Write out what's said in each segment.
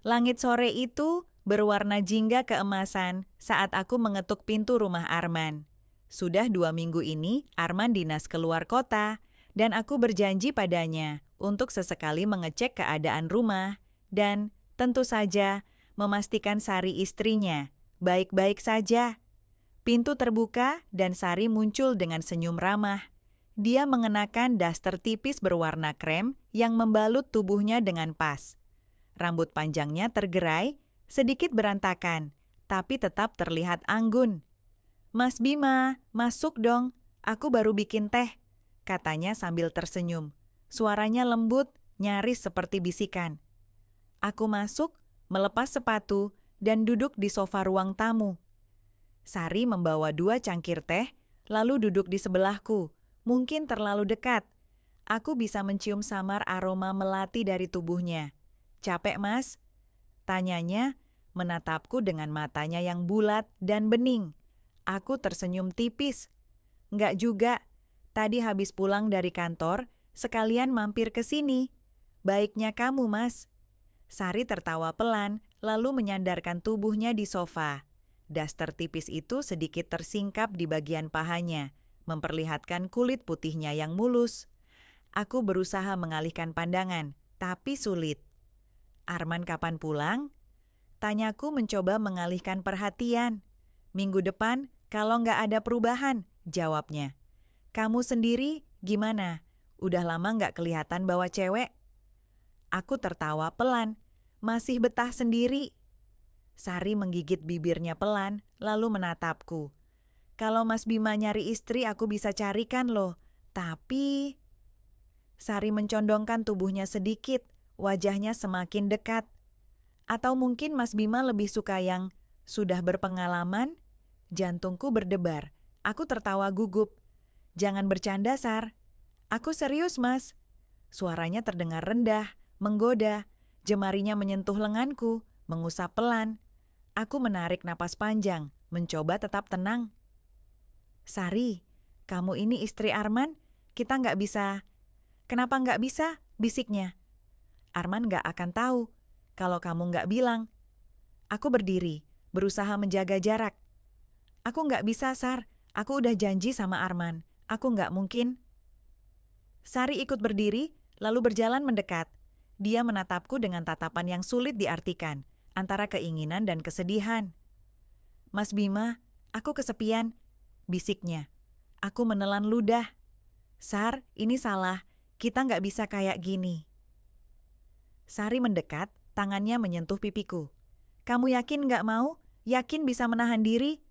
Langit sore itu berwarna jingga keemasan saat aku mengetuk pintu rumah Arman. Sudah 2 minggu ini Arman dinas keluar kota, dan aku berjanji padanya untuk sesekali mengecek keadaan rumah dan tentu saja memastikan Sari istrinya baik-baik saja. Pintu terbuka dan Sari muncul dengan senyum ramah. Dia mengenakan daster tipis berwarna krem yang membalut tubuhnya dengan pas. Rambut panjangnya tergerai, sedikit berantakan, tapi tetap terlihat anggun. "Mas Bima, masuk dong. Aku baru bikin teh," katanya sambil tersenyum. Suaranya lembut, nyaris seperti bisikan. Aku masuk, melepas sepatu, dan duduk di sofa ruang tamu. Sari membawa 2 cangkir teh, lalu duduk di sebelahku. Mungkin terlalu dekat. Aku bisa mencium samar aroma melati dari tubuhnya. "Capek, Mas?" tanyanya, menatapku dengan matanya yang bulat dan bening. Aku tersenyum tipis. "Nggak juga. Tadi habis pulang dari kantor, sekalian mampir ke sini. Baiknya kamu, Mas." Sari tertawa pelan, lalu menyandarkan tubuhnya di sofa. Daster tipis itu sedikit tersingkap di bagian pahanya, memperlihatkan kulit putihnya yang mulus. Aku berusaha mengalihkan pandangan, tapi sulit. "Arman kapan pulang?" tanyaku mencoba mengalihkan perhatian. "Minggu depan, kalau nggak ada perubahan," jawabnya. "Kamu sendiri gimana? Udah lama nggak kelihatan bawa cewek?" Aku tertawa pelan. "Masih betah sendiri." Sari menggigit bibirnya pelan, lalu menatapku. "Kalau Mas Bima nyari istri, aku bisa carikan loh. Tapi..." Sari mencondongkan tubuhnya sedikit, wajahnya semakin dekat. "Atau mungkin Mas Bima lebih suka yang sudah berpengalaman?" Jantungku berdebar. Aku tertawa gugup. "Jangan bercanda, Sar." "Aku serius, Mas." Suaranya terdengar rendah, menggoda. Jemarinya menyentuh lenganku, mengusap pelan. Aku menarik napas panjang, mencoba tetap tenang. "Sari, kamu ini istri Arman? Kita nggak bisa..." "Kenapa nggak bisa?" bisiknya. "Arman nggak akan tahu kalau kamu nggak bilang." Aku berdiri, berusaha menjaga jarak. "Aku nggak bisa, Sar. Aku udah janji sama Arman. Aku nggak mungkin..." Sari ikut berdiri, lalu berjalan mendekat. Dia menatapku dengan tatapan yang sulit diartikan, antara keinginan dan kesedihan. "Mas Bima, aku kesepian," bisiknya. Aku menelan ludah. "Sar, ini salah. Kita nggak bisa kayak gini." Sari mendekat, tangannya menyentuh pipiku. "Kamu yakin nggak mau? Yakin bisa menahan diri?"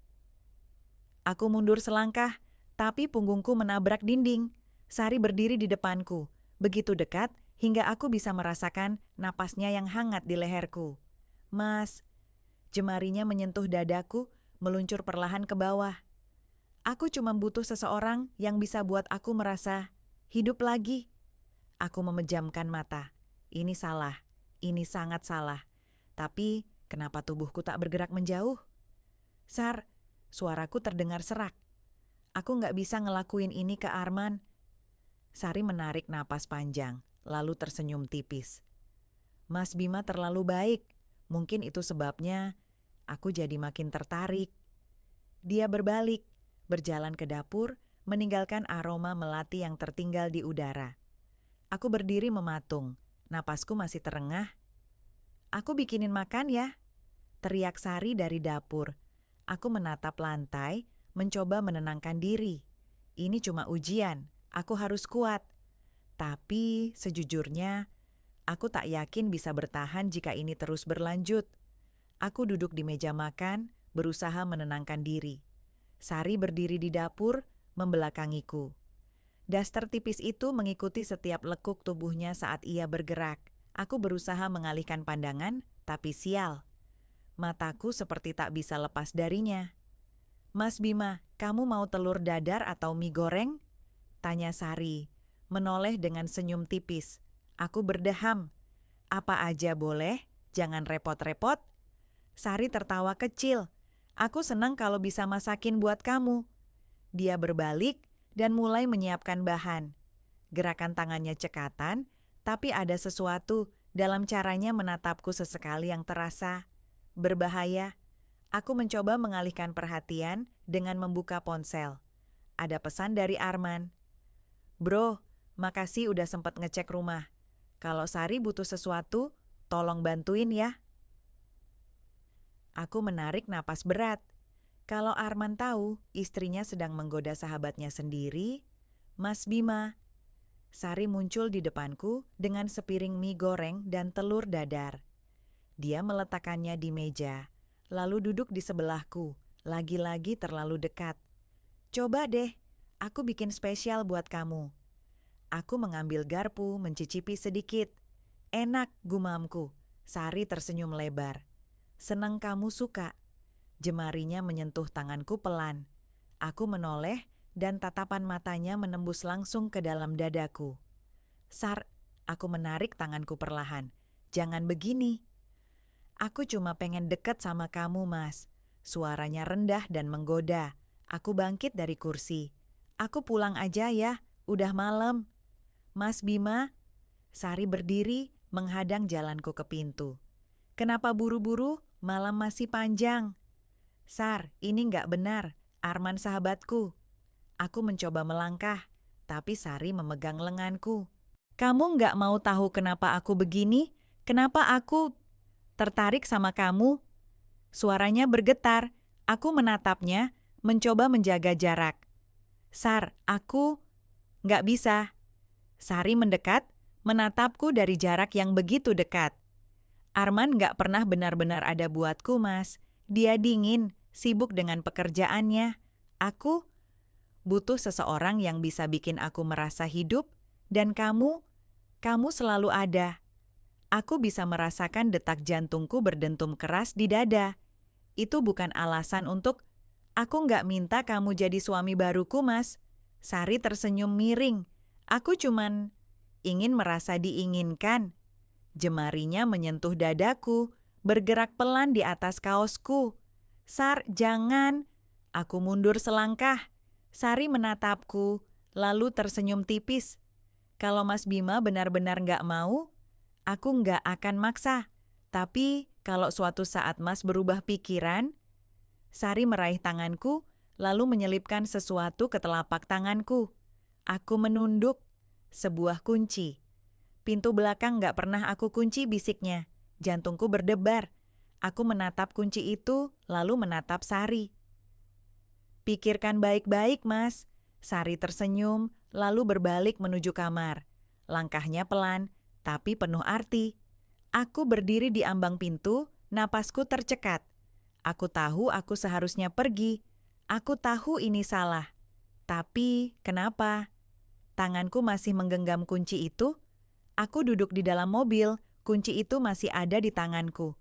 Aku mundur selangkah, tapi punggungku menabrak dinding. Sari berdiri di depanku, begitu dekat hingga aku bisa merasakan napasnya yang hangat di leherku. "Mas..." Jemarinya menyentuh dadaku, meluncur perlahan ke bawah. "Aku cuma butuh seseorang yang bisa buat aku merasa hidup lagi." Aku memejamkan mata. Ini salah, ini sangat salah. Tapi kenapa tubuhku tak bergerak menjauh? "Sar..." Suaraku terdengar serak. "Aku nggak bisa ngelakuin ini ke Arman." Sari menarik napas panjang, lalu tersenyum tipis. "Mas Bima terlalu baik. Mungkin itu sebabnya aku jadi makin tertarik." Dia berbalik, berjalan ke dapur, meninggalkan aroma melati yang tertinggal di udara. Aku berdiri mematung, napasku masih terengah. "Aku bikinin makan ya," teriak Sari dari dapur. Aku menatap lantai, mencoba menenangkan diri. Ini cuma ujian, aku harus kuat. Tapi sejujurnya, aku tak yakin bisa bertahan jika ini terus berlanjut. Aku duduk di meja makan, berusaha menenangkan diri. Sari berdiri di dapur, membelakangiku. Daster tipis itu mengikuti setiap lekuk tubuhnya saat ia bergerak. Aku berusaha mengalihkan pandangan, tapi sial. Mataku seperti tak bisa lepas darinya. "Mas Bima, kamu mau telur dadar atau mie goreng?" tanya Sari, menoleh dengan senyum tipis. Aku berdeham. "Apa aja boleh, jangan repot-repot." Sari tertawa kecil. "Aku senang kalau bisa masakin buat kamu." Dia berbalik dan mulai menyiapkan bahan. Gerakan tangannya cekatan, tapi ada sesuatu dalam caranya menatapku sesekali yang terasa berbahaya. Aku mencoba mengalihkan perhatian dengan membuka ponsel. Ada pesan dari Arman. Bro, makasih udah sempat ngecek rumah. Kalau Sari butuh sesuatu, tolong bantuin ya. Aku menarik napas berat. Kalau Arman tahu istrinya sedang menggoda sahabatnya sendiri, Mas Bima. Sari muncul di depanku dengan sepiring mie goreng dan telur dadar. Dia meletakkannya di meja, lalu duduk di sebelahku, lagi-lagi terlalu dekat. Coba deh, aku bikin spesial buat kamu. Aku mengambil garpu, mencicipi sedikit. Enak, gumamku. Sari tersenyum lebar. Senang kamu suka. Jemarinya menyentuh tanganku pelan. Aku menoleh dan tatapan matanya menembus langsung ke dalam dadaku. Sar, aku menarik tanganku perlahan. Jangan begini. Aku cuma pengen deket sama kamu, Mas. Suaranya rendah dan menggoda. Aku bangkit dari kursi. Aku pulang aja ya, udah malam. Mas Bima, Sari berdiri menghadang jalanku ke pintu. Kenapa buru-buru? Malam masih panjang. Sar, ini nggak benar. Arman sahabatku. Aku mencoba melangkah, tapi Sari memegang lenganku. Kamu nggak mau tahu kenapa aku begini? Kenapa aku tertarik sama kamu? Suaranya bergetar. Aku menatapnya, mencoba menjaga jarak. Sar, aku nggak bisa. Sari mendekat, menatapku dari jarak yang begitu dekat. Arman nggak pernah benar-benar ada buatku, Mas. Dia dingin, sibuk dengan pekerjaannya. Aku butuh seseorang yang bisa bikin aku merasa hidup, dan kamu selalu ada. Aku bisa merasakan detak jantungku berdentum keras di dada. Itu bukan alasan untuk, aku nggak minta kamu jadi suami baruku, Mas. Sari tersenyum miring. Aku cuman ingin merasa diinginkan. Jemarinya menyentuh dadaku, bergerak pelan di atas kaosku. Sar, jangan. Aku mundur selangkah. Sari menatapku, lalu tersenyum tipis. Kalau Mas Bima benar-benar nggak mau, aku nggak akan maksa. Tapi kalau suatu saat Mas berubah pikiran, Sari meraih tanganku, lalu menyelipkan sesuatu ke telapak tanganku. Aku menunduk. Sebuah kunci. Pintu belakang nggak pernah aku kunci, bisiknya. Jantungku berdebar. Aku menatap kunci itu, lalu menatap Sari. Pikirkan baik-baik, Mas. Sari tersenyum, lalu berbalik menuju kamar. Langkahnya pelan, tapi penuh arti. Aku berdiri di ambang pintu, napasku tercekat. Aku tahu aku seharusnya pergi. Aku tahu ini salah. Tapi, kenapa? Tanganku masih menggenggam kunci itu. Aku duduk di dalam mobil, kunci itu masih ada di tanganku.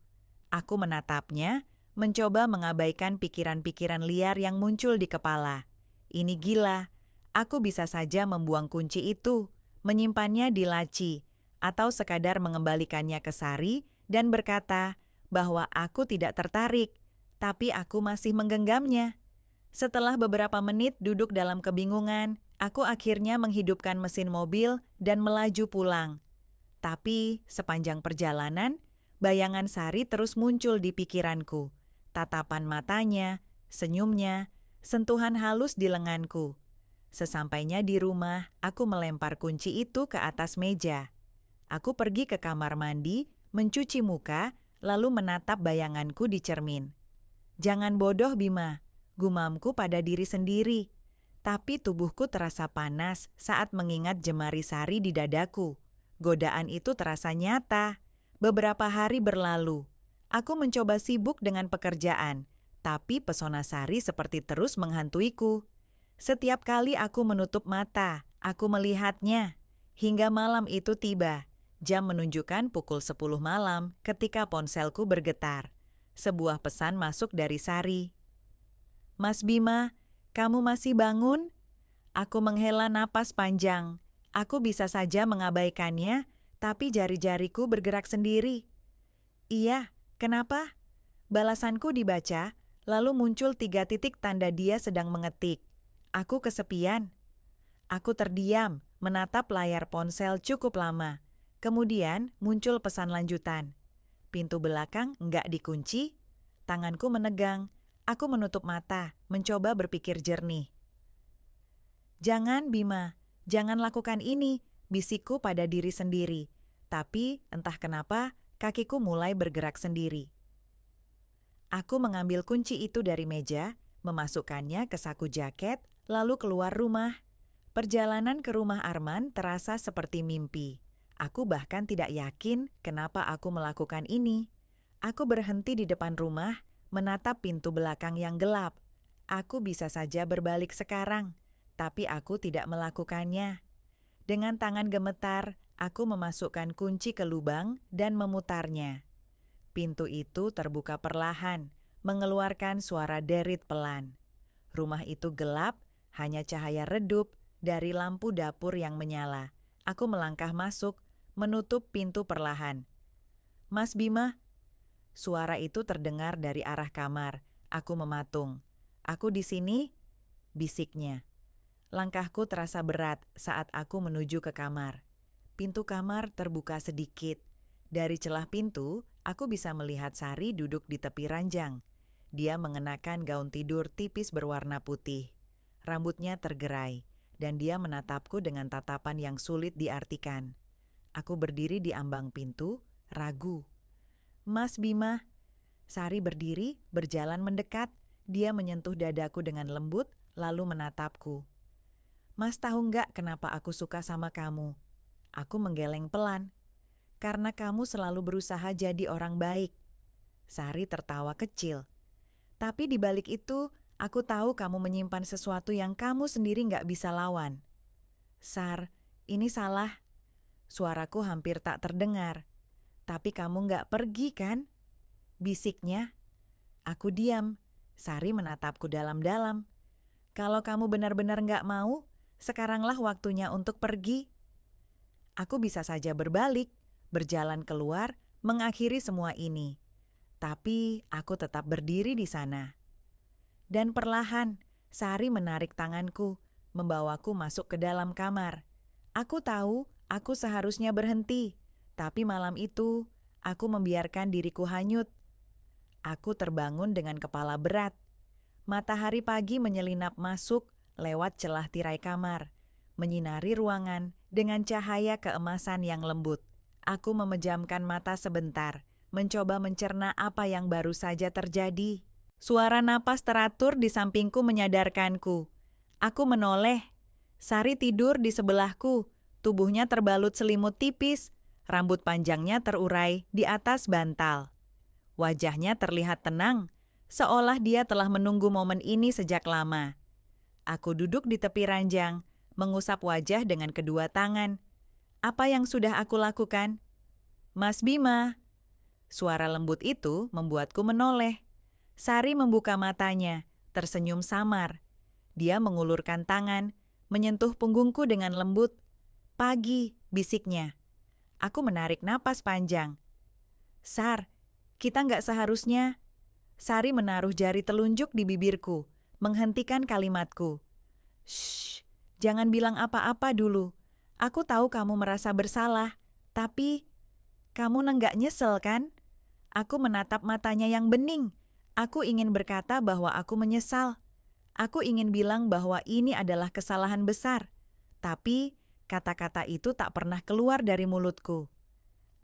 Aku menatapnya, mencoba mengabaikan pikiran-pikiran liar yang muncul di kepala. Ini gila. Aku bisa saja membuang kunci itu, menyimpannya di laci, atau sekadar mengembalikannya ke Sari dan berkata bahwa aku tidak tertarik, tapi aku masih menggenggamnya. Setelah beberapa menit duduk dalam kebingungan, aku akhirnya menghidupkan mesin mobil dan melaju pulang. Tapi sepanjang perjalanan, bayangan Sari terus muncul di pikiranku. Tatapan matanya, senyumnya, sentuhan halus di lenganku. Sesampainya di rumah, aku melempar kunci itu ke atas meja. Aku pergi ke kamar mandi, mencuci muka, lalu menatap bayanganku di cermin. Jangan bodoh, Bima, gumamku pada diri sendiri. Tapi tubuhku terasa panas saat mengingat jemari Sari di dadaku. Godaan itu terasa nyata. Beberapa hari berlalu. Aku mencoba sibuk dengan pekerjaan, tapi pesona Sari seperti terus menghantuiku. Setiap kali aku menutup mata, aku melihatnya. Hingga malam itu tiba. Jam menunjukkan pukul 10 malam ketika ponselku bergetar. Sebuah pesan masuk dari Sari. Mas Bima, kamu masih bangun? Aku menghela napas panjang. Aku bisa saja mengabaikannya, tapi jari-jariku bergerak sendiri. Iya, kenapa? Balasanku dibaca, lalu muncul 3 titik tanda dia sedang mengetik. Aku kesepian. Aku terdiam, menatap layar ponsel cukup lama. Kemudian muncul pesan lanjutan. Pintu belakang nggak dikunci, tanganku menegang, aku menutup mata, mencoba berpikir jernih. Jangan, Bima, jangan lakukan ini, bisikku pada diri sendiri. Tapi entah kenapa, kakiku mulai bergerak sendiri. Aku mengambil kunci itu dari meja, memasukkannya ke saku jaket, lalu keluar rumah. Perjalanan ke rumah Arman terasa seperti mimpi. Aku bahkan tidak yakin kenapa aku melakukan ini. Aku berhenti di depan rumah, menatap pintu belakang yang gelap. Aku bisa saja berbalik sekarang, tapi aku tidak melakukannya. Dengan tangan gemetar, aku memasukkan kunci ke lubang dan memutarnya. Pintu itu terbuka perlahan, mengeluarkan suara derit pelan. Rumah itu gelap, hanya cahaya redup dari lampu dapur yang menyala. Aku melangkah masuk, menutup pintu perlahan. "Mas Bima," suara itu terdengar dari arah kamar. Aku mematung. "Aku di sini," bisiknya. Langkahku terasa berat saat aku menuju ke kamar. Pintu kamar terbuka sedikit. Dari celah pintu, aku bisa melihat Sari duduk di tepi ranjang. Dia mengenakan gaun tidur tipis berwarna putih. Rambutnya tergerai, dan dia menatapku dengan tatapan yang sulit diartikan. Aku berdiri di ambang pintu, ragu. "Mas Bima." Sari berdiri, berjalan mendekat. Dia menyentuh dadaku dengan lembut, lalu menatapku. "Mas tahu nggak kenapa aku suka sama kamu?" Aku menggeleng pelan. "Karena kamu selalu berusaha jadi orang baik." Sari tertawa kecil. "Tapi di balik itu, aku tahu kamu menyimpan sesuatu yang kamu sendiri nggak bisa lawan." "Sar, ini salah." Suaraku hampir tak terdengar. "Tapi kamu nggak pergi kan?" bisiknya. Aku diam. Sari menatapku dalam-dalam. "Kalau kamu benar-benar nggak mau, sekaranglah waktunya untuk pergi." Aku bisa saja berbalik, berjalan keluar, mengakhiri semua ini. Tapi aku tetap berdiri di sana. Dan perlahan, Sari menarik tanganku, membawaku masuk ke dalam kamar. Aku tahu aku seharusnya berhenti, tapi malam itu aku membiarkan diriku hanyut. Aku terbangun dengan kepala berat. Matahari pagi menyelinap masuk lewat celah tirai kamar, menyinari ruangan dengan cahaya keemasan yang lembut. Aku memejamkan mata sebentar, mencoba mencerna apa yang baru saja terjadi. Suara napas teratur di sampingku menyadarkanku. Aku menoleh. Sari tidur di sebelahku, tubuhnya terbalut selimut tipis, rambut panjangnya terurai di atas bantal. Wajahnya terlihat tenang, seolah dia telah menunggu momen ini sejak lama. Aku duduk di tepi ranjang, mengusap wajah dengan kedua tangan. Apa yang sudah aku lakukan? "Mas Bima." Suara lembut itu membuatku menoleh. Sari membuka matanya, tersenyum samar. Dia mengulurkan tangan, menyentuh punggungku dengan lembut. "Pagi," bisiknya. Aku menarik napas panjang. "Sar, kita nggak seharusnya..." Sari menaruh jari telunjuk di bibirku, menghentikan kalimatku. "Shh, jangan bilang apa-apa dulu. Aku tahu kamu merasa bersalah, tapi kamu nggak nyesel kan?" Aku menatap matanya yang bening. Aku ingin berkata bahwa aku menyesal. Aku ingin bilang bahwa ini adalah kesalahan besar. Tapi kata-kata itu tak pernah keluar dari mulutku.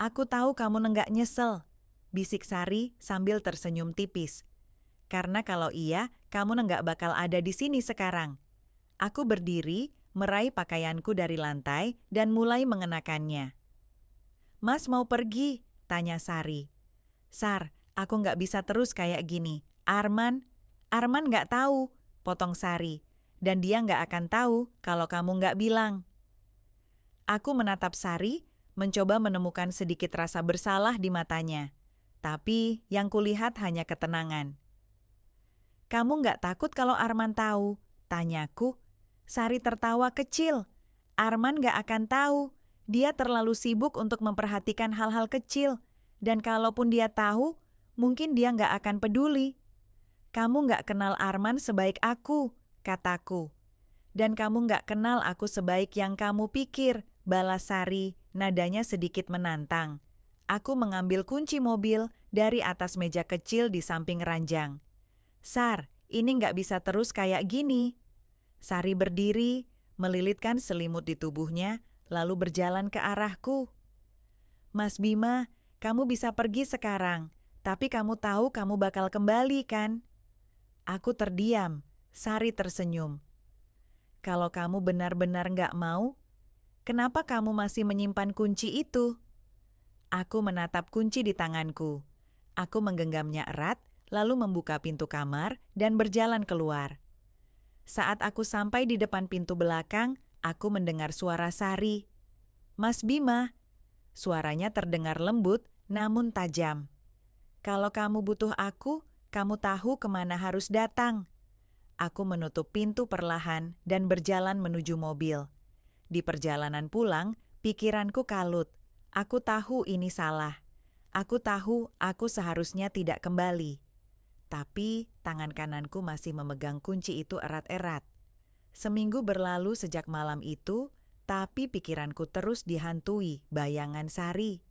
"Aku tahu kamu nggak nyesel," bisik Sari sambil tersenyum tipis. "Karena kalau iya, kamu nggak bakal ada di sini sekarang." Aku berdiri, meraih pakaianku dari lantai, dan mulai mengenakannya. "Mas mau pergi?" tanya Sari. "Sar, aku nggak bisa terus kayak gini. Arman nggak tahu," potong Sari. "Dan dia nggak akan tahu kalau kamu nggak bilang." Aku menatap Sari, mencoba menemukan sedikit rasa bersalah di matanya. Tapi yang kulihat hanya ketenangan. "Kamu nggak takut kalau Arman tahu?" tanyaku. Sari tertawa kecil. "Arman nggak akan tahu. Dia terlalu sibuk untuk memperhatikan hal-hal kecil. Dan kalaupun dia tahu, mungkin dia nggak akan peduli." "Kamu nggak kenal Arman sebaik aku," kataku. "Dan kamu nggak kenal aku sebaik yang kamu pikir," balas Sari Nadanya sedikit menantang. Aku mengambil kunci mobil dari atas meja kecil di samping ranjang. Sar, ini nggak bisa terus kayak gini. Sari berdiri, melilitkan selimut di tubuhnya, lalu berjalan ke arahku. Mas Bima, kamu bisa pergi sekarang, tapi kamu tahu kamu bakal kembali kan? Aku terdiam, Sari tersenyum. Kalau kamu benar-benar nggak mau, kenapa kamu masih menyimpan kunci itu? Aku menatap kunci di tanganku. Aku menggenggamnya erat, lalu membuka pintu kamar dan berjalan keluar. Saat aku sampai di depan pintu belakang, aku mendengar suara Sari. Mas Bima, suaranya terdengar lembut namun tajam. Kalau kamu butuh aku, kamu tahu kemana harus datang. Aku menutup pintu perlahan dan berjalan menuju mobil. Di perjalanan pulang, pikiranku kalut. Aku tahu ini salah. Aku tahu aku seharusnya tidak kembali. Tapi tangan kananku masih memegang kunci itu erat-erat. Seminggu berlalu sejak malam itu, tapi pikiranku terus dihantui bayangan Sari.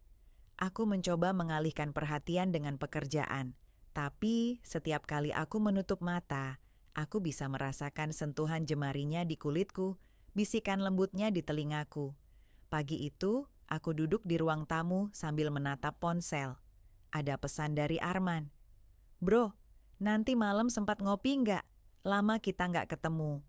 Aku mencoba mengalihkan perhatian dengan pekerjaan. Tapi setiap kali aku menutup mata, aku bisa merasakan sentuhan jemarinya di kulitku, bisikan lembutnya di telingaku. Pagi itu, aku duduk di ruang tamu sambil menatap ponsel. Ada pesan dari Arman. Bro, nanti malam sempat ngopi nggak? Lama kita nggak ketemu.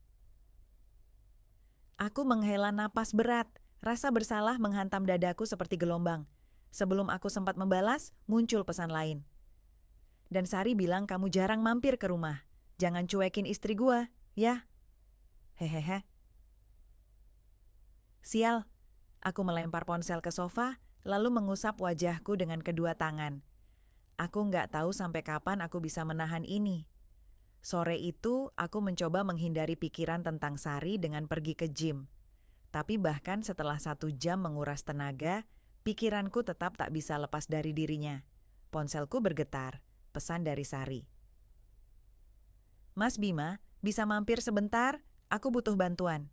Aku menghela napas berat, rasa bersalah menghantam dadaku seperti gelombang. Sebelum aku sempat membalas, muncul pesan lain. Dan Sari bilang kamu jarang mampir ke rumah. Jangan cuekin istri gua, ya? Hehehe. Sial. Aku melempar ponsel ke sofa, lalu mengusap wajahku dengan kedua tangan. Aku nggak tahu sampai kapan aku bisa menahan ini. Sore itu, aku mencoba menghindari pikiran tentang Sari dengan pergi ke gym. Tapi bahkan setelah 1 jam menguras tenaga, pikiranku tetap tak bisa lepas dari dirinya. Ponselku bergetar, pesan dari Sari. Mas Bima, bisa mampir sebentar? Aku butuh bantuan.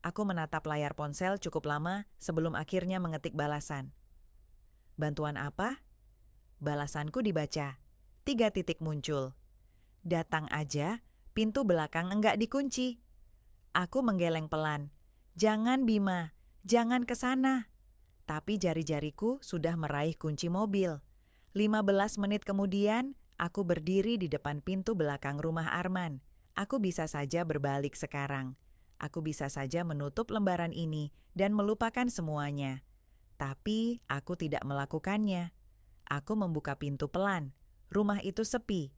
Aku menatap layar ponsel cukup lama sebelum akhirnya mengetik balasan. Bantuan apa? Balasanku dibaca. 3 titik muncul. Datang aja, pintu belakang enggak dikunci. Aku menggeleng pelan. Jangan Bima, jangan ke sana. Tapi jari-jariku sudah meraih kunci mobil. 15 menit kemudian, aku berdiri di depan pintu belakang rumah Arman. Aku bisa saja berbalik sekarang. Aku bisa saja menutup lembaran ini dan melupakan semuanya. Tapi aku tidak melakukannya. Aku membuka pintu pelan. Rumah itu sepi.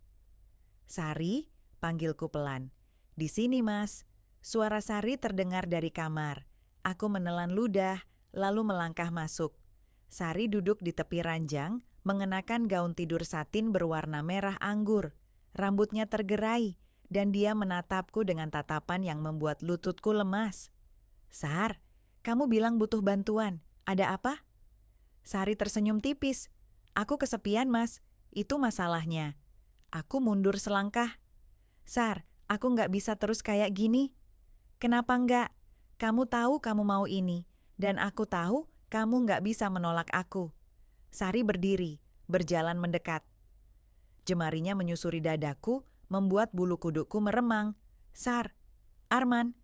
Sari, panggilku pelan. Di sini, Mas. Suara Sari terdengar dari kamar. Aku menelan ludah, lalu melangkah masuk. Sari duduk di tepi ranjang, mengenakan gaun tidur satin berwarna merah anggur. Rambutnya tergerai, dan dia menatapku dengan tatapan yang membuat lututku lemas. Sar, kamu bilang butuh bantuan. Ada apa? Sari tersenyum tipis. Aku kesepian, Mas. Itu masalahnya. Aku mundur selangkah. Sar, aku nggak bisa terus kayak gini. Kenapa nggak? Kamu tahu kamu mau ini, dan aku tahu kamu nggak bisa menolak aku. Sari berdiri, berjalan mendekat. Jemarinya menyusuri dadaku, membuat bulu kudukku meremang. Sar, Arman.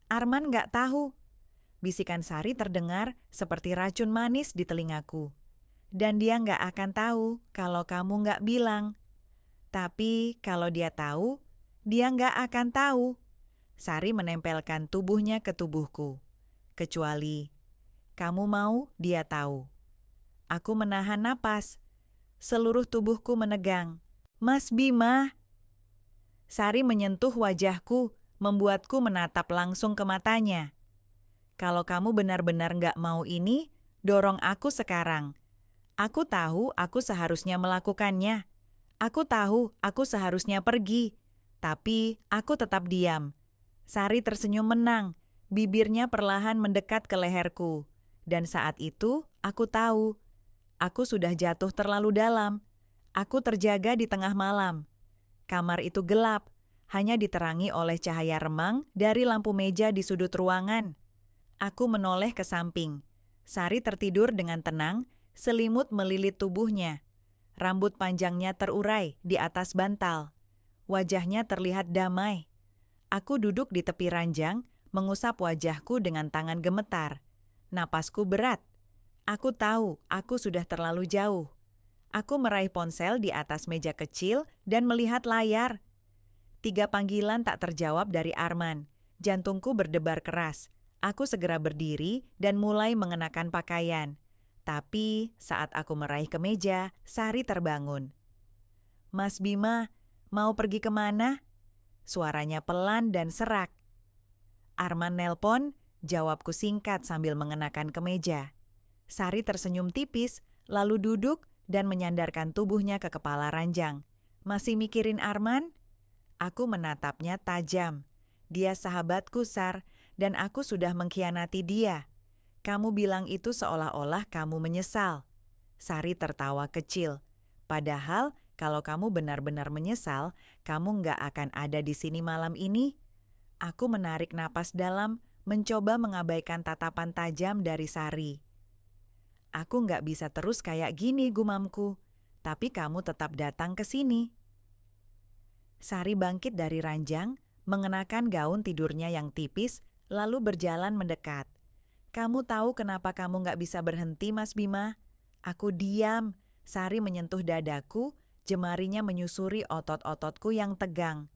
Arman nggak tahu. Bisikan Sari terdengar seperti racun manis di telingaku. Dan dia nggak akan tahu kalau kamu nggak bilang. Tapi kalau dia tahu, dia nggak akan tahu. Sari menempelkan tubuhnya ke tubuhku. Kecuali, kamu mau dia tahu. Aku menahan napas. Seluruh tubuhku menegang. Mas Bima. Sari menyentuh wajahku, membuatku menatap langsung ke matanya. Kalau kamu benar-benar nggak mau ini, dorong aku sekarang. Aku tahu aku seharusnya melakukannya. Aku tahu aku seharusnya pergi, tapi aku tetap diam. Sari tersenyum menang, bibirnya perlahan mendekat ke leherku. Dan saat itu, aku tahu. Aku sudah jatuh terlalu dalam. Aku terjaga di tengah malam. Kamar itu gelap, hanya diterangi oleh cahaya remang dari lampu meja di sudut ruangan. Aku menoleh ke samping. Sari tertidur dengan tenang, selimut melilit tubuhnya. Rambut panjangnya terurai di atas bantal. Wajahnya terlihat damai. Aku duduk di tepi ranjang, mengusap wajahku dengan tangan gemetar. Napasku berat. Aku tahu aku sudah terlalu jauh. Aku meraih ponsel di atas meja kecil dan melihat layar. 3 panggilan tak terjawab dari Arman. Jantungku berdebar keras. Aku segera berdiri dan mulai mengenakan pakaian. Tapi saat aku meraih kemeja, Sari terbangun. "Mas Bima, mau pergi kemana?" Suaranya pelan dan serak. "Arman nelpon," jawabku singkat sambil mengenakan kemeja. Sari tersenyum tipis, lalu duduk dan menyandarkan tubuhnya ke kepala ranjang. "Masih mikirin Arman?" Aku menatapnya tajam. "Dia sahabatku, Sar, dan aku sudah mengkhianati dia. Kamu bilang itu seolah-olah kamu menyesal." Sari tertawa kecil. "Padahal kalau kamu benar-benar menyesal, kamu nggak akan ada di sini malam ini." Aku menarik napas dalam, mencoba mengabaikan tatapan tajam dari Sari. "Aku nggak bisa terus kayak gini," gumamku. "Tapi kamu tetap datang ke sini." Sari bangkit dari ranjang, mengenakan gaun tidurnya yang tipis, lalu berjalan mendekat. "Kamu tahu kenapa kamu nggak bisa berhenti, Mas Bima?" Aku diam. Sari menyentuh dadaku, jemarinya menyusuri otot-ototku yang tegang.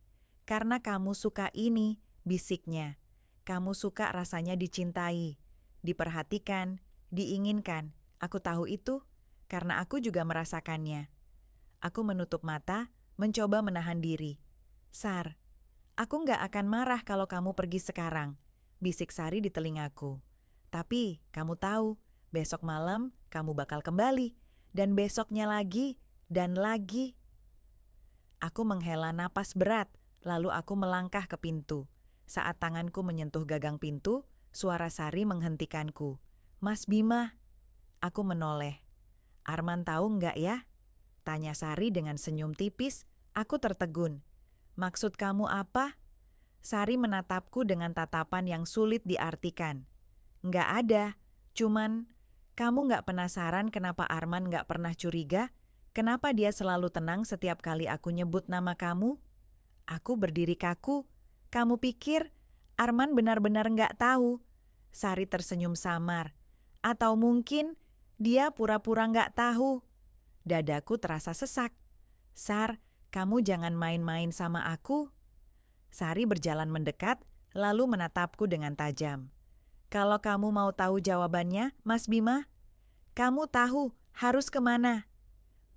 "Karena kamu suka ini," bisiknya. "Kamu suka rasanya dicintai, diperhatikan, diinginkan. Aku tahu itu, karena aku juga merasakannya." Aku menutup mata, mencoba menahan diri. "Sar, aku nggak akan marah kalau kamu pergi sekarang," bisik Sari di telingaku. "Tapi kamu tahu, besok malam kamu bakal kembali, dan besoknya lagi, dan lagi." Aku menghela napas berat, lalu aku melangkah ke pintu. Saat tanganku menyentuh gagang pintu, suara Sari menghentikanku. "Mas Bima." Aku menoleh. "Arman tahu nggak ya?" tanya Sari dengan senyum tipis. Aku tertegun. "Maksud kamu apa?" Sari menatapku dengan tatapan yang sulit diartikan. "Nggak ada, cuman kamu nggak penasaran kenapa Arman nggak pernah curiga? Kenapa dia selalu tenang setiap kali aku nyebut nama kamu?" Aku berdiri kaku. "Kamu pikir Arman benar-benar nggak tahu?" Sari tersenyum samar. "Atau mungkin dia pura-pura nggak tahu?" Dadaku terasa sesak. "Sar, kamu jangan main-main sama aku." Sari berjalan mendekat, lalu menatapku dengan tajam. "Kalau kamu mau tahu jawabannya, Mas Bima, kamu tahu harus kemana."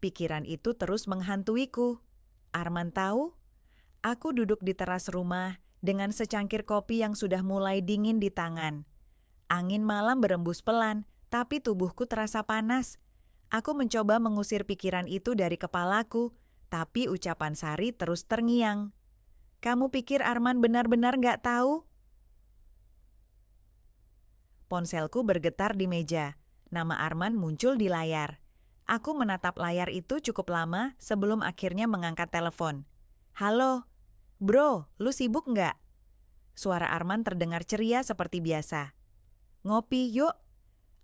Pikiran itu terus menghantuiku. Arman tahu? Aku duduk di teras rumah dengan secangkir kopi yang sudah mulai dingin di tangan. Angin malam berembus pelan, tapi tubuhku terasa panas. Aku mencoba mengusir pikiran itu dari kepalaku, tapi ucapan Sari terus terngiang. "Kamu pikir Arman benar-benar nggak tahu?" Ponselku bergetar di meja. Nama Arman muncul di layar. Aku menatap layar itu cukup lama sebelum akhirnya mengangkat telepon. "Halo, bro, lu sibuk nggak?" Suara Arman terdengar ceria seperti biasa. "Ngopi yuk."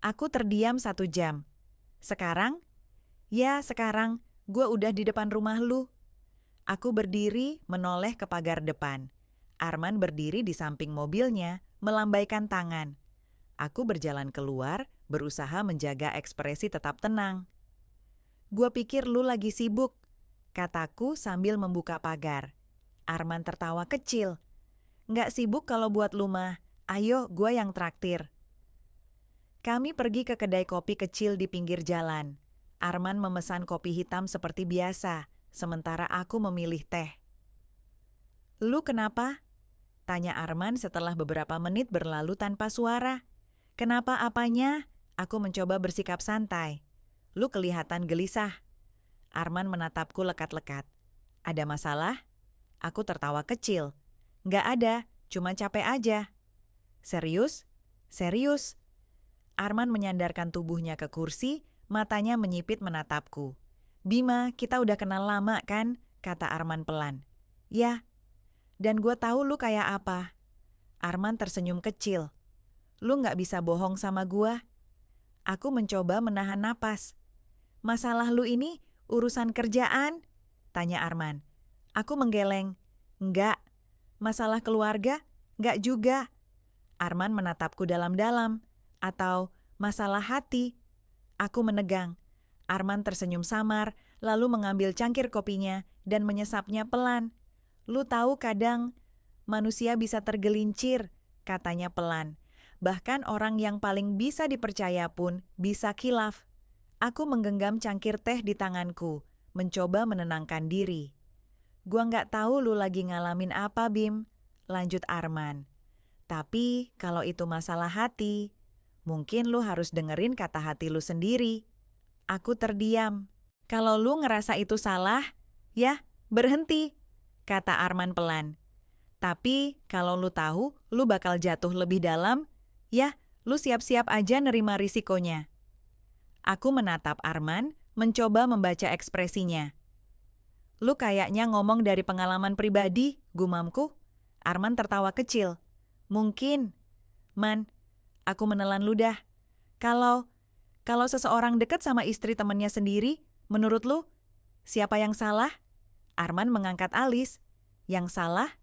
Aku terdiam 1 jam. "Sekarang?" "Ya, sekarang. Gue udah di depan rumah lu." Aku berdiri menoleh ke pagar depan. Arman berdiri di samping mobilnya, melambaikan tangan. Aku berjalan keluar, berusaha menjaga ekspresi tetap tenang. "Gue pikir lu lagi sibuk," kataku sambil membuka pagar. Arman tertawa kecil. "Nggak sibuk kalau buat lu mah. Ayo, gue yang traktir." Kami pergi ke kedai kopi kecil di pinggir jalan. Arman memesan kopi hitam seperti biasa, sementara aku memilih teh. "Lu kenapa?" tanya Arman setelah beberapa menit berlalu tanpa suara. "Kenapa apanya?" Aku mencoba bersikap santai. "Lu kelihatan gelisah." Arman menatapku lekat-lekat. "Ada masalah?" Aku tertawa kecil. "Nggak ada, cuma capek aja." "Serius?" "Serius." Arman menyandarkan tubuhnya ke kursi, matanya menyipit menatapku. "Bima, kita udah kenal lama kan?" kata Arman pelan. "Ya, dan gue tahu lu kayak apa." Arman tersenyum kecil. "Lu nggak bisa bohong sama gue." Aku mencoba menahan napas. Masalah lu ini urusan kerjaan? Tanya Arman. Aku menggeleng. Enggak. Masalah keluarga? Enggak juga. Arman menatapku dalam-dalam. Atau masalah hati? Aku menegang. Arman tersenyum samar, lalu mengambil cangkir kopinya dan menyesapnya pelan. Lu tahu kadang manusia bisa tergelincir, katanya pelan. Bahkan orang yang paling bisa dipercaya pun bisa khilaf. Aku menggenggam cangkir teh di tanganku, mencoba menenangkan diri. Gua nggak tahu lu lagi ngalamin apa, Bim, lanjut Arman. Tapi kalau itu masalah hati, mungkin lu harus dengerin kata hati lu sendiri. Aku terdiam. Kalau lu ngerasa itu salah, ya berhenti, kata Arman pelan. Tapi kalau lu tahu lu bakal jatuh lebih dalam, ya lu siap-siap aja nerima risikonya. Aku menatap Arman, mencoba membaca ekspresinya. Lu kayaknya ngomong dari pengalaman pribadi, gumamku. Arman tertawa kecil. Mungkin. Man, aku menelan ludah. Kalau seseorang dekat sama istri temannya sendiri, menurut lu, siapa yang salah? Arman mengangkat alis. Yang salah?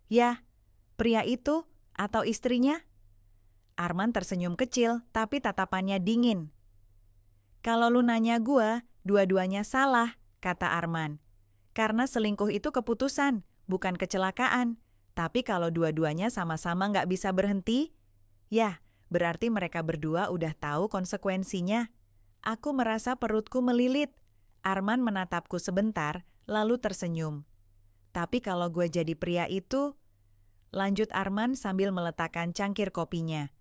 Ya, pria itu atau istrinya? Arman tersenyum kecil, tapi tatapannya dingin. Kalau lu nanya gua, dua-duanya salah, kata Arman. Karena selingkuh itu keputusan, bukan kecelakaan. Tapi kalau dua-duanya sama-sama nggak bisa berhenti, ya, berarti mereka berdua udah tahu konsekuensinya. Aku merasa perutku melilit. Arman menatapku sebentar, lalu tersenyum. Tapi kalau gue jadi pria itu, lanjut Arman sambil meletakkan cangkir kopinya.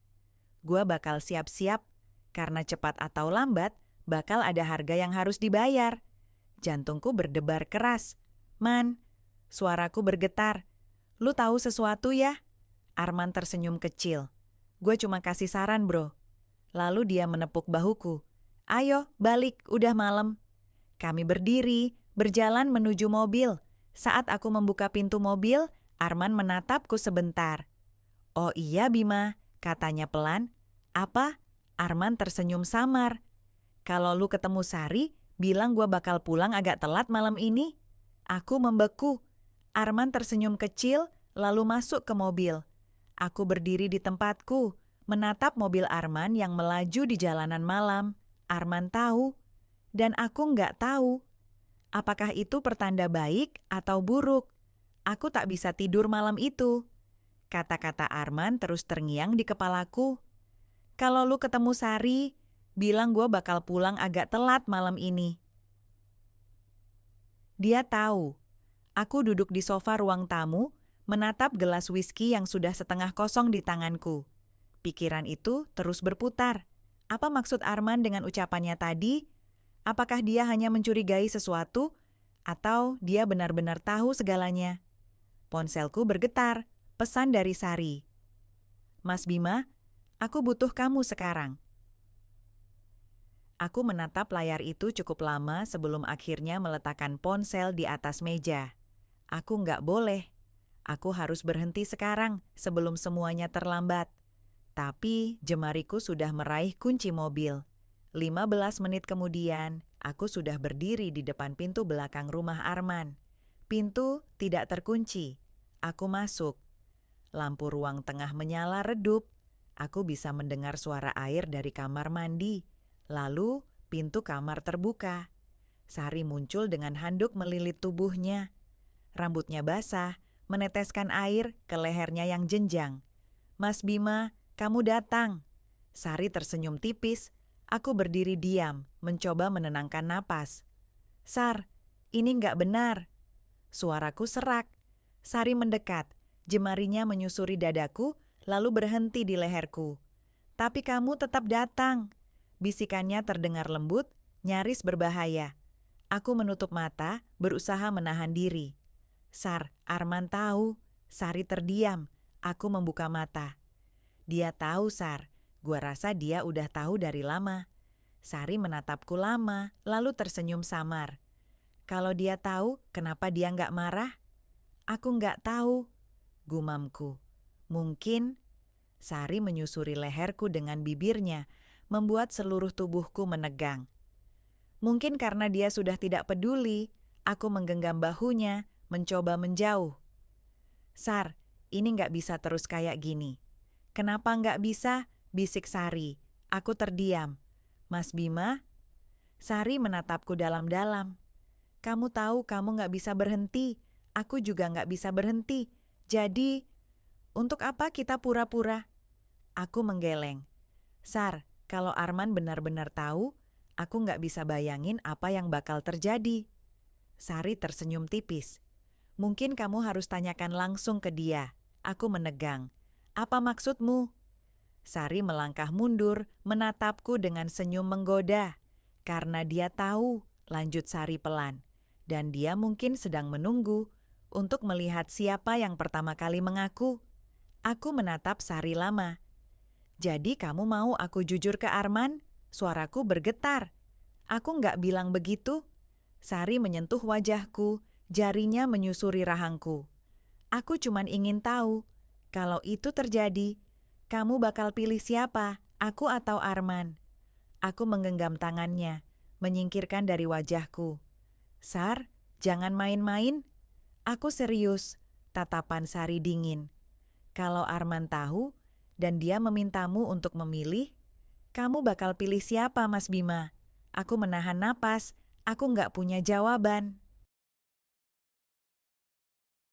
Gue bakal siap-siap, karena cepat atau lambat, bakal ada harga yang harus dibayar. Jantungku berdebar keras. Man, suaraku bergetar. Lu tahu sesuatu ya? Arman tersenyum kecil. Gue cuma kasih saran, bro. Lalu dia menepuk bahuku. Ayo, balik, udah malam. Kami berdiri, berjalan menuju mobil. Saat aku membuka pintu mobil, Arman menatapku sebentar. Oh iya Bima, katanya pelan. Apa? Arman tersenyum samar. Kalau lu ketemu Sari, bilang gua bakal pulang agak telat malam ini. Aku membeku. Arman tersenyum kecil, lalu masuk ke mobil. Aku berdiri di tempatku, menatap mobil Arman yang melaju di jalanan malam. Arman tahu, dan aku nggak tahu. Apakah itu pertanda baik atau buruk? Aku tak bisa tidur malam itu. Kata-kata Arman terus terngiang di kepalaku. Kalau lu ketemu Sari, bilang gue bakal pulang agak telat malam ini. Dia tahu. Aku duduk di sofa ruang tamu, menatap gelas whisky yang sudah setengah kosong di tanganku. Pikiran itu terus berputar. Apa maksud Arman dengan ucapannya tadi? Apakah dia hanya mencurigai sesuatu, atau dia benar-benar tahu segalanya? Ponselku bergetar, pesan dari Sari. Mas Bima, aku butuh kamu sekarang. Aku menatap layar itu cukup lama sebelum akhirnya meletakkan ponsel di atas meja. Aku nggak boleh. Aku harus berhenti sekarang sebelum semuanya terlambat. Tapi jemariku sudah meraih kunci mobil. 15 menit kemudian, aku sudah berdiri di depan pintu belakang rumah Arman. Pintu tidak terkunci. Aku masuk. Lampu ruang tengah menyala redup. Aku bisa mendengar suara air dari kamar mandi. Lalu, pintu kamar terbuka. Sari muncul dengan handuk melilit tubuhnya. Rambutnya basah, meneteskan air ke lehernya yang jenjang. Mas Bima, kamu datang. Sari tersenyum tipis. Aku berdiri diam, mencoba menenangkan napas. Sar, ini nggak benar. Suaraku serak. Sari mendekat, jemarinya menyusuri dadaku, lalu berhenti di leherku. Tapi kamu tetap datang. Bisikannya terdengar lembut, nyaris berbahaya. Aku menutup mata, berusaha menahan diri. Sar, Arman tahu. Sari terdiam. Aku membuka mata. Dia tahu, Sar. Gua rasa dia udah tahu dari lama. Sari menatapku lama, lalu tersenyum samar. Kalau dia tahu, kenapa dia nggak marah? Aku nggak tahu, gumamku. Mungkin. Sari menyusuri leherku dengan bibirnya, membuat seluruh tubuhku menegang. Mungkin karena dia sudah tidak peduli, aku menggenggam bahunya, mencoba menjauh. Sar, ini nggak bisa terus kayak gini. Kenapa nggak bisa? Bisik Sari. Aku terdiam. Mas Bima? Sari menatapku dalam-dalam. Kamu tahu kamu nggak bisa berhenti. Aku juga nggak bisa berhenti. Jadi, untuk apa kita pura-pura? Aku menggeleng. Sar, kalau Arman benar-benar tahu, aku nggak bisa bayangin apa yang bakal terjadi. Sari tersenyum tipis. Mungkin kamu harus tanyakan langsung ke dia. Aku menegang. Apa maksudmu? Sari melangkah mundur, menatapku dengan senyum menggoda. Karena dia tahu, lanjut Sari pelan. Dan dia mungkin sedang menunggu untuk melihat siapa yang pertama kali mengaku. Aku menatap Sari lama. Jadi kamu mau aku jujur ke Arman? Suaraku bergetar. Aku nggak bilang begitu. Sari menyentuh wajahku, jarinya menyusuri rahangku. Aku cuman ingin tahu, kalau itu terjadi, kamu bakal pilih siapa, aku atau Arman? Aku menggenggam tangannya, menyingkirkan dari wajahku. Sar, jangan main-main. Aku serius, tatapan Sari dingin. Kalau Arman tahu, dan dia memintamu untuk memilih, kamu bakal pilih siapa, Mas Bima? Aku menahan napas, aku nggak punya jawaban.